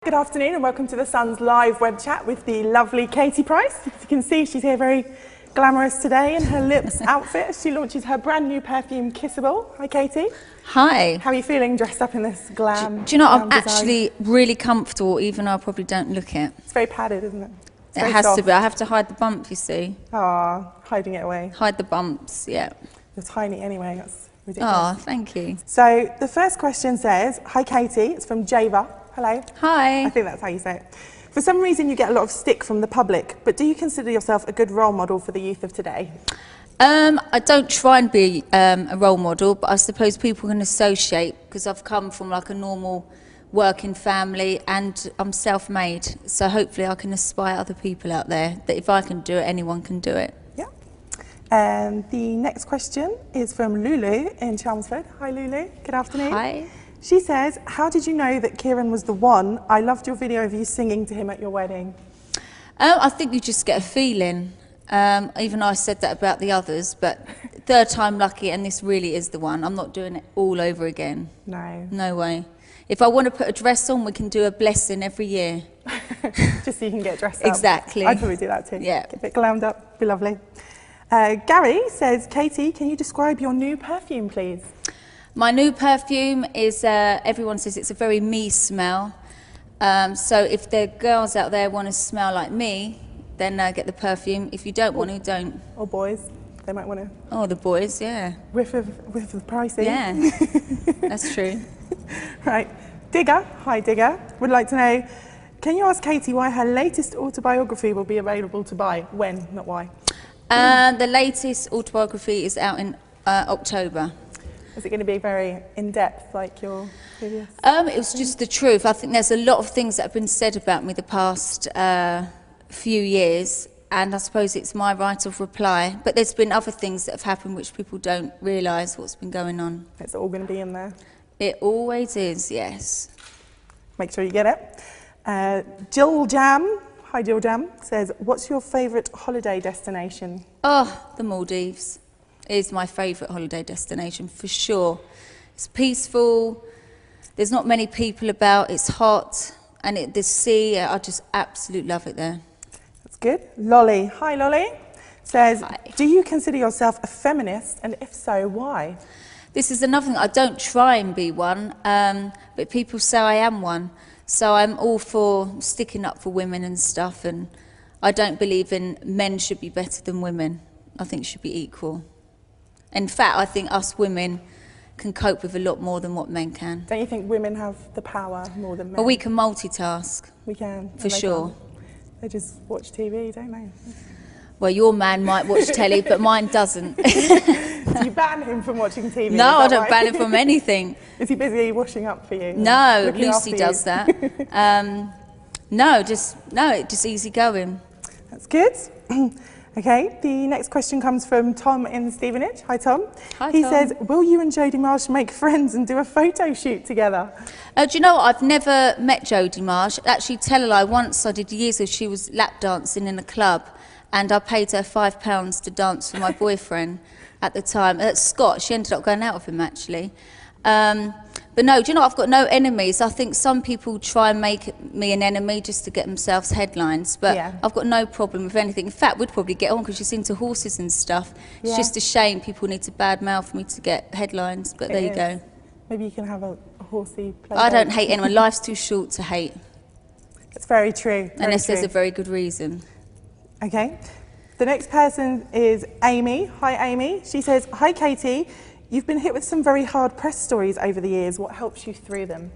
Good afternoon and welcome to the Sun's live web chat with the lovely Katie Price. As you can see, she's here very glamorous today in her lips outfit. She launches her brand new perfume, Kissable. Hi, Katie. Hi. How are you feeling dressed up in this glam? Do you know, I'm design? actually really comfortable, even though I probably don't look it. It's very padded, isn't it? It has to be. I have to hide the bump, you see. Ah, hiding it away. Hide the bumps, yeah. You're tiny anyway, that's ridiculous. Oh, thank you. So the first question says, hi Katie, it's from Java. Hello. Hi. I think that's how you say it. For some reason you get a lot of stick from the public, but do you consider yourself a good role model for the youth of today? I don't try and be a role model, but I suppose people can associate, because I've come from like a normal working family and I'm self-made, so hopefully I can inspire other people out there that if I can do it, anyone can do it. Yeah. And the next question is from Lulu in Chelmsford. Hi Lulu, good afternoon. Hi. She says, how did you know that Kieran was the one? I loved your video of you singing to him at your wedding. I think you just get a feeling. Even though I said that about the others, but third time lucky, and this really is the one. I'm not doing it all over again. No. No way. If I want to put a dress on, we can do a blessing every year. Just so you can get dressed up. Exactly. I'd probably do that too. Yeah. Get a bit glammed up, be lovely. Gary says, Katie, can you describe your new perfume, please? My new perfume is, everyone says it's a very me smell. So if the girls out there want to smell like me, then get the perfume. If you don't want to, don't. Or boys, they might want to. Oh, the boys, yeah. Whiff of pricing. Yeah, that's true. Right. Digger, hi Digger, would like to know, can you ask Katie why her latest autobiography will be available to buy? When, not why? The latest autobiography is out in October. Is it going to be very in-depth like your previous? It was just the truth. I think there's a lot of things that have been said about me the past few years, and I suppose it's my right of reply. But there's been other things that have happened which people don't realise what's been going on. It's all going to be in there? It always is, yes. Make sure you get it. Jill Jam, hi Jill Jam, says, what's your favourite holiday destination? Oh, the Maldives is my favourite holiday destination for sure. It's peaceful, there's not many people about, it's hot, and the sea, I just absolutely love it there. That's good. Lolly, hi Lolly, says, Hi. Do you consider yourself a feminist, and if so, why? This is another thing, I don't try and be one, but people say I am one. So I'm all for sticking up for women and stuff, and I don't believe in men should be better than women. I think it should be equal. In fact, I think us women can cope with a lot more than what men can. Don't you think women have the power more than men? But we can multitask. We can. For sure. They just watch TV, don't they? Well, your man might watch telly, but mine doesn't. Do you ban him from watching TV? No, I don't ban him from anything. Is he busy washing up for you? No, Lucy does that. No, just easy going. That's good. Okay, the next question comes from Tom in Stevenage. Hi, Tom. Hi, he Tom. says, will you and Jodie Marsh make friends and do a photo shoot together? Do you know what? I've never met Jodie Marsh. Actually, tell a lie, once I did years ago, she was lap dancing in a club, and I paid her £5 to dance for my boyfriend at the time. Scott, she ended up going out with him, actually. But no, do you know, I've got no enemies. I think some people try and make me an enemy just to get themselves headlines, but Yeah. I've got no problem with anything. In fact, we'd probably get on because she's into horses and stuff. Yeah. It's just a shame people need to badmouth me to get headlines, but there you go. Maybe you can have a horsey play. I don't hate anyone. Life's too short to hate, It's very true. unless there's a very good reason. Okay. The next person is Amy. Hi, Amy. She says, hi, Katie. You've been hit with some very hard press stories over the years. What helps you through them?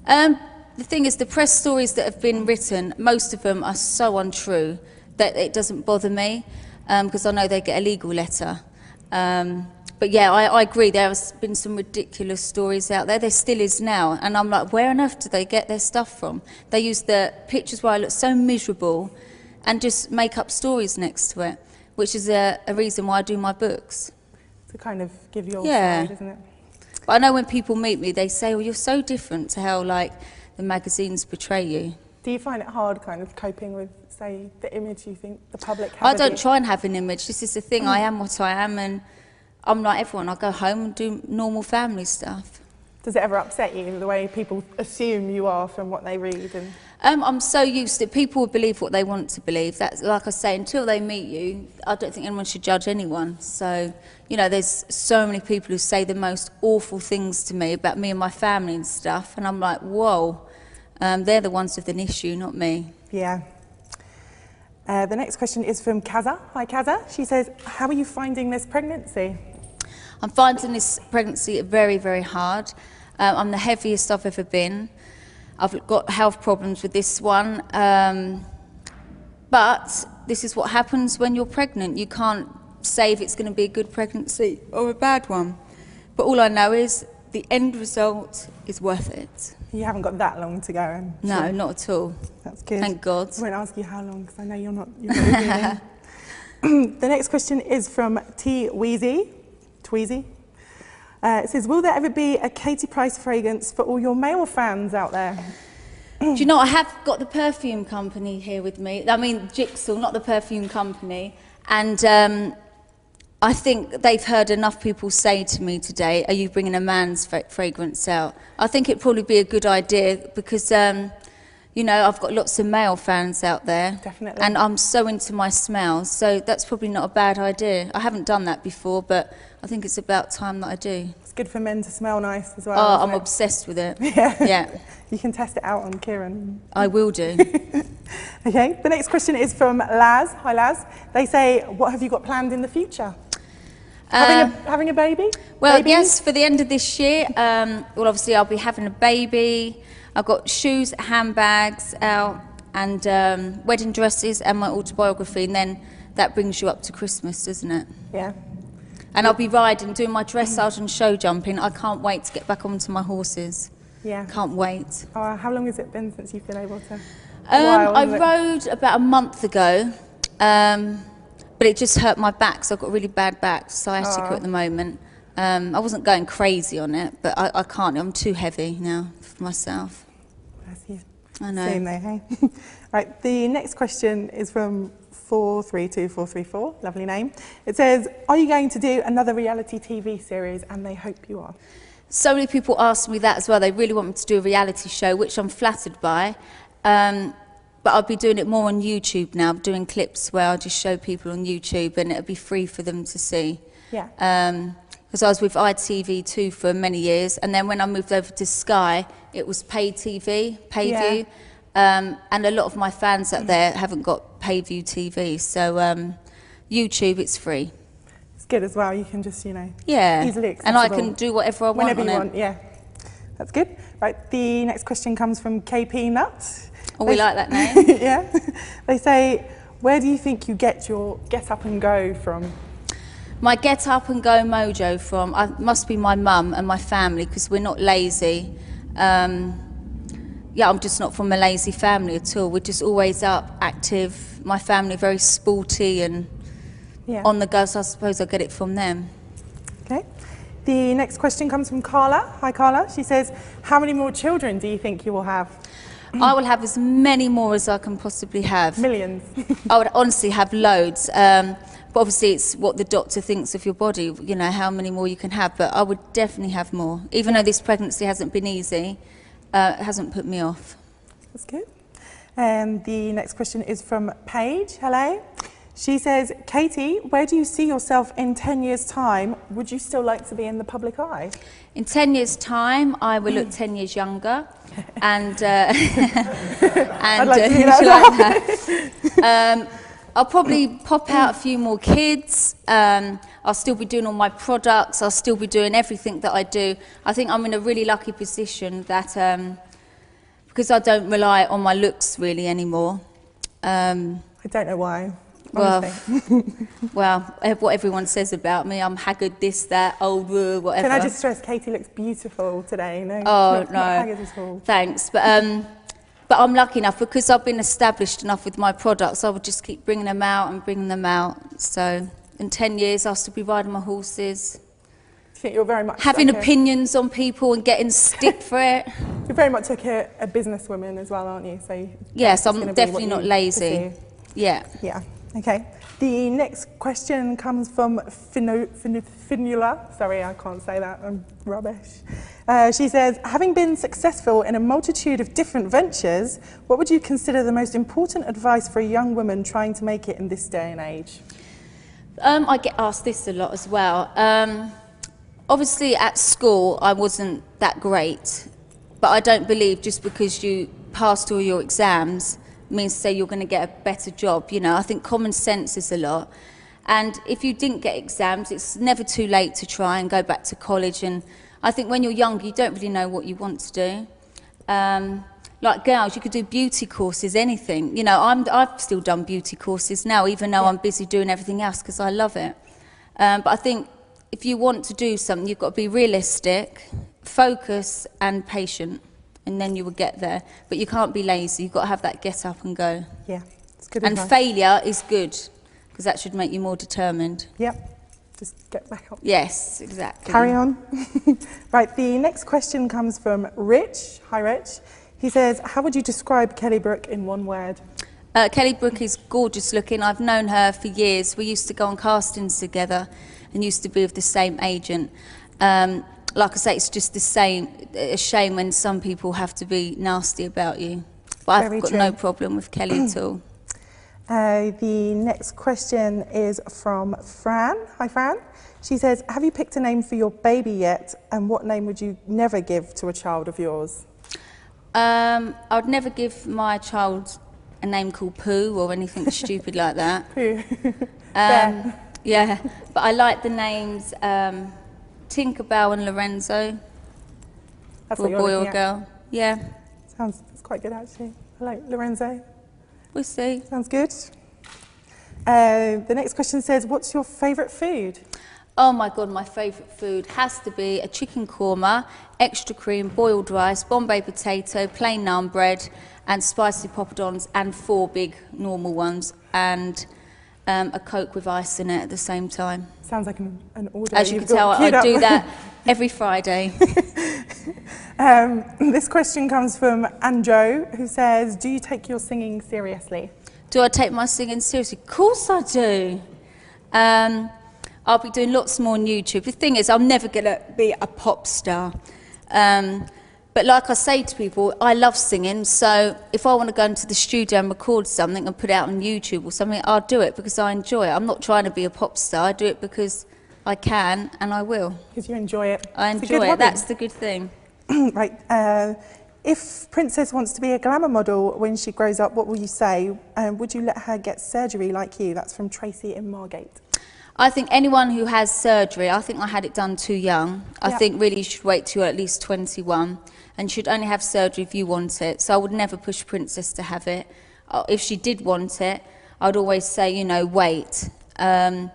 The thing is, the press stories that have been written, most of them are so untrue that it doesn't bother me, because I know they get a legal letter. But yeah, I agree, there has been some ridiculous stories out there. There still is now. And I'm like, where on earth do they get their stuff from? They use the pictures where I look so miserable and just make up stories next to it, which is a reason why I do my books. To kind of give your Yeah. side, isn't it? But I know when people meet me, they say, well, you're so different to how, like, the magazines portray you. Do you find it hard kind of coping with, say, the image you think the public has? I don't try and have an image. This is the thing. I am what I am, and I'm like everyone. I go home and do normal family stuff. Does it ever upset you, the way people assume you are from what they read? And I'm so used to it. People will believe what they want to believe. That's, like I say, until they meet you, I don't think anyone should judge anyone. So, you know, there's so many people who say the most awful things to me about me and my family and stuff, and I'm like, whoa, they're the ones with an issue, not me. Yeah. The next question is from Kaza. Hi, Kaza. She says, how are you finding this pregnancy? I'm finding this pregnancy very, very hard. I'm the heaviest I've ever been. I've got health problems with this one. But this is what happens when you're pregnant. You can't say if it's going to be a good pregnancy or a bad one. But all I know is the end result is worth it. You haven't got that long to go. No, not at all. That's good. Thank God. I won't ask you how long, because I know you're not The next question is from Tweezy. It says, will there ever be a Katie Price fragrance for all your male fans out there? Do you know, I have got the perfume company here with me. I mean, Jigsaw, not the perfume company. And I think they've heard enough people say to me today, are you bringing a man's fragrance out? I think it'd probably be a good idea because, you know, I've got lots of male fans out there. Definitely. And I'm so into my smells, so that's probably not a bad idea. I haven't done that before, but I think it's about time that I do. It's good for men to smell nice as well. Oh, I'm obsessed with it. Yeah. You can test it out on Kieran. I will do. Okay, the next question is from Lars. Hi, Lars. They say, what have you got planned in the future? Having a baby? Well, Babies? yes, for the end of this year. Well, obviously, I'll be having a baby. I've got shoes, handbags out, and wedding dresses, and my autobiography, and then that brings you up to Christmas, doesn't it? Yeah. And I'll be riding, doing my dressage and show jumping. I can't wait to get back onto my horses. Yeah. Can't wait. Oh, how long has it been since you've been able to? I rode about a month ago, but it just hurt my back, so I've got really bad back, sciatica at the moment. I wasn't going crazy on it, but I can't. I'm too heavy now for myself. Bless you. I know. Same there, hey? Right, the next question is from 432434, lovely name. It says, are you going to do another reality TV series? And they hope you are. So many people ask me that as well. They really want me to do a reality show, which I'm flattered by. But I'll be doing it more on YouTube now, doing clips where I'll just show people on YouTube and it'll be free for them to see. Yeah. Because I was with ITV2 for many years, and then when I moved over to Sky, it was paid TV, pay-view. And a lot of my fans out there haven't got pay-view TV, so YouTube, it's free. It's good as well. You can just, you know, yeah, easily accessible. and I can do whatever I want whenever on you it. want. Yeah, that's good. Right, the next question comes from KP Nuts. Oh, we like that name. Yeah. They say, where do you think you get your get up and go from? My get up and go mojo from, must be my mum and my family, because we're not lazy. Yeah, I'm just not from a lazy family at all. We're just always up, active. My family very sporty and on the go, so I suppose I get it from them. Okay. The next question comes from Carla. Hi, Carla. She says, how many more children do you think you will have? I will have as many more as I can possibly have. Millions. I would honestly have loads. But obviously it's what the doctor thinks of your body, you know, how many more you can have. But I would definitely have more. Even though this pregnancy hasn't been easy, it hasn't put me off. That's good. And the next question is from Paige. Hello. She says, Katie, where do you see yourself in 10 years' time? Would you still like to be in the public eye? In 10 years' time, I will look 10 years younger. And, I'd like to hear that. I'll probably pop out a few more kids. I'll still be doing all my products. I'll still be doing everything that I do. I think I'm in a really lucky position that, because I don't rely on my looks really anymore. I don't know why. Well, what everyone says about me, I'm haggard, this, that, old, whatever. Can I just stress, Katie looks beautiful today. No, not no. Haggard at all. Thanks, but I'm lucky enough because I've been established enough with my products. I would just keep bringing them out and bringing them out. So in 10 years, I'll still be riding my horses. I think you're very much having like opinions on people and getting stick for it. You're very much like a businesswoman as well, aren't you? So yes, I'm definitely not lazy. Yeah. Yeah. Okay. The next question comes from Finula. Sorry, I can't say that. I'm rubbish. She says, having been successful in a multitude of different ventures, what would you consider the most important advice for a young woman trying to make it in this day and age? I get asked this a lot as well. Obviously, at school, I wasn't that great, but I don't believe just because you passed all your exams means to say you're going to get a better job. You know, I think common sense is a lot. And if you didn't get exams, it's never too late to try and go back to college. And I think when you're younger, you don't really know what you want to do. Like girls, you could do beauty courses, anything. You know, I've still done beauty courses now, even though I'm busy doing everything else because I love it. But I think if you want to do something, you've got to be realistic, focus and patient, and then you will get there. But you can't be lazy. You've got to have that get up and go. Yeah, it's good advice. And failure is good, because that should make you more determined. Yep, just get back up. Yes, exactly. Carry on. Right, the next question comes from Rich. Hi, Rich. He says, how would you describe Kelly Brooke in one word? Kelly Brooke is gorgeous looking. I've known her for years. We used to go on castings together and used to be with the same agent. Like I say, it's just a shame when some people have to be nasty about you. But I've got no problem with Kelly at all. The next question is from Fran. Hi, Fran. She says, have you picked a name for your baby yet? And what name would you never give to a child of yours? I would never give my child a name called Pooh or anything stupid like that. Pooh. Yeah, but I like the names Tinkerbell and Lorenzo. That's for a boy or a girl. Yeah. Sounds quite good, actually. I like Lorenzo. We'll see. Sounds good. The next question says, what's your favourite food? Oh my God, my favourite food has to be a chicken korma, extra cream, boiled rice, Bombay potato, plain naan bread, and spicy poppadoms, and 4 big normal ones, and a Coke with ice in it at the same time. Sounds like an order. As you can tell, I do that every Friday. This question comes from Andrew, who says, do you take your singing seriously? Do I take my singing seriously? Of course I do. I'll be doing lots more on YouTube. The thing is, I'm never going to be a pop star. But like I say to people, I love singing, so if I want to go into the studio and record something and put it out on YouTube or something, I'll do it because I enjoy it. I'm not trying to be a pop star. I do it because I can and I will. Because you enjoy it. I enjoy it. That's the good thing. Right. If Princess wants to be a glamour model when she grows up, what will you say? Would you let her get surgery like you? That's from Tracy in Margate. I think anyone who has surgery, I think I had it done too young. I think really you should wait till you're at least 21 and should only have surgery if you want it. So I would never push Princess to have it. If she did want it, I'd always say, you know, wait. And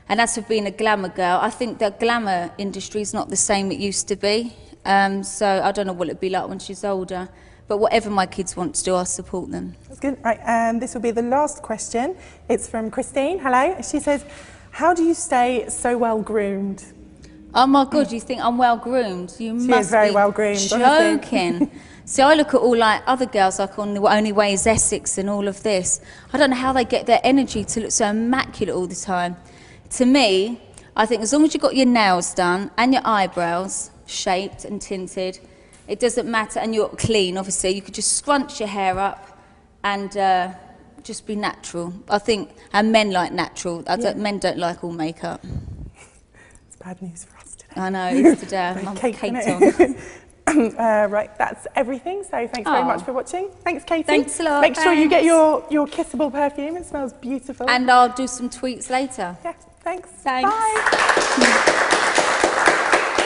as for being a glamour girl, I think the glamour industry is not the same it used to be. So I don't know what it'd be like when she's older. But whatever my kids want to do, I'll support them. That's good. Right, this will be the last question. It's from Christine. Hello. She says, how do you stay so well groomed? Oh my God, you think I'm well groomed? You must be is very well groomed, joking. See, I look at all like other girls, like on The Only Way is Essex and all of this. I don't know how they get their energy to look so immaculate all the time. To me, I think as long as you've got your nails done and your eyebrows shaped and tinted, it doesn't matter, and you're clean, obviously. You could just scrunch your hair up and just be natural. I think, and men like natural. Men don't like all makeup. It's bad news for us today. I know, it is today. I'm caked on. Right, that's everything. So thanks very much for watching. Thanks, Katie. Thanks a lot. Make sure you get your kissable perfume. It smells beautiful. And I'll do some tweets later. Yeah, thanks. Thanks. Bye.